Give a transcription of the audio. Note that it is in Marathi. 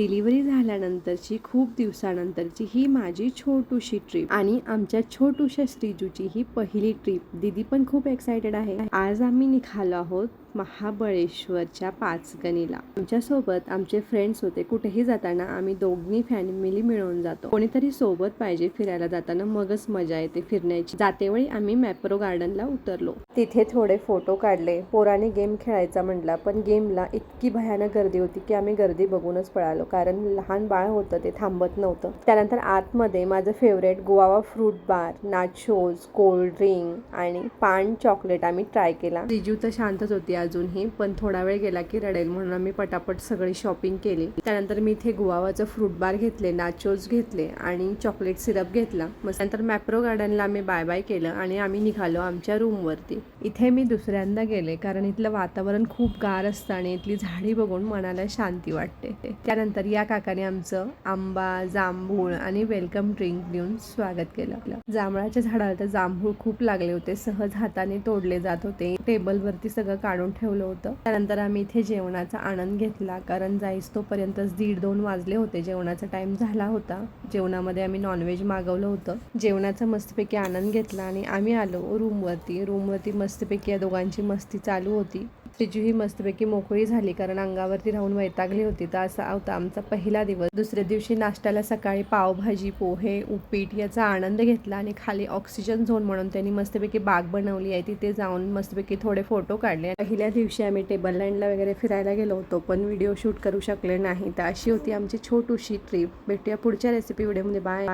डिलिव्हरी झाल्यानंतरची खूप दिवसानंतरची ही माझी छोटूशी ट्रिप आणि आमच्या छोटूशा श्रीजूची ही पहिली ट्रिप. दीदी पण खूप एक्सायटेड आहे. आज आम्ही निघालो आहोत महाबळेश्वरच्या पाचगणीला. आमच्यासोबत आमचे फ्रेंड्स होते. कुठेही जाताना आम्ही दोघी फॅमिली मिळून जातो. कोणीतरी सोबत पाहिजे फिरायला जाताना, मगच मजा येते फिरण्याची. जातेवेळी आम्ही मॅप्रो गार्डनला उतरलो. तिथे थोडे फोटो काढले. पोराने गेम खेळायचा म्हटला, पण गेमला इतकी भयानक गर्दी होती की आम्ही गर्दी बघूनच पळालो, कारण लहान बाळ होतं, ते थांबत नव्हतं. त्यानंतर आतमध्ये माझं फेवरेट गुआवा फ्रूट बार, नाचोज, कोल्ड ड्रिंक आणि पान चॉकलेट आम्ही ट्राय केला. रिजू तर शांतच होती अजूनही, पण थोडा वेळ गेला की रडेल म्हणून आम्ही पटापट सगळी शॉपिंग केली. त्यानंतर मी इथे गुआवाचं फ्रूट बार घेतले, नाचोज घेतले आणि चॉकलेट सिरप घेतला. मग नंतर मॅप्रो गार्डनला आम्ही बाय बाय केलं आणि आम्ही निघालो आमच्या रूमवरती. इथे मी दुसऱ्यांदा गेले, कारण इथलं वातावरण खूप गार असतं आणि इथली झाडी बघून मनाला शांती वाटते. त्यानंतर या काकाने आमचं आंबा, जांभूळ आणि वेलकम ड्रिंक देऊन स्वागत केलं. जांभळाच्या झाडाला तर जांभूळ खूप लागले होते, सहज हाताने तोडले जात होते. टेबलवरती सगळं काढून ठेवलं होतं. त्यानंतर आम्ही इथे जेवणाचा आनंद घेतला, कारण जाईस तोपर्यंतच 1:30-2 वाजले होते. जेवणाचा टाइम झाला होता. जेवणामध्ये आम्ही नॉनव्हेज मागवलं होतं. जेवणाचा मस्तपैकी आनंद घेतला आणि आम्ही आलो रूमवरती मस्तपैकी या दोघांची मस्ती चालू होती. श्रीजू ही मस्तपैकी मोकळी झाली, कारण अंगावरती राहून वैतागली होती. तर असा होता आमचा पहिला दिवस. दुसऱ्या दिवशी नाश्त्याला सकाळी पावभाजी, पोहे, उपीट याचा आनंद घेतला आणि खाली ऑक्सिजन झोन म्हणून त्यांनी मस्तपैकी बाग बनवली आहे, तिथे जाऊन मस्तपैकी थोडे फोटो काढले. पहिल्या दिवशी आम्ही टेबल लँडला वगैरे फिरायला गेलो होतो, पण व्हिडिओ शूट करू शकले नाही. तर अशी होती आमची छोटूशी ट्रिप. भेटूया पुढच्या रेसिपी व्हिडिओमध्ये. बाय.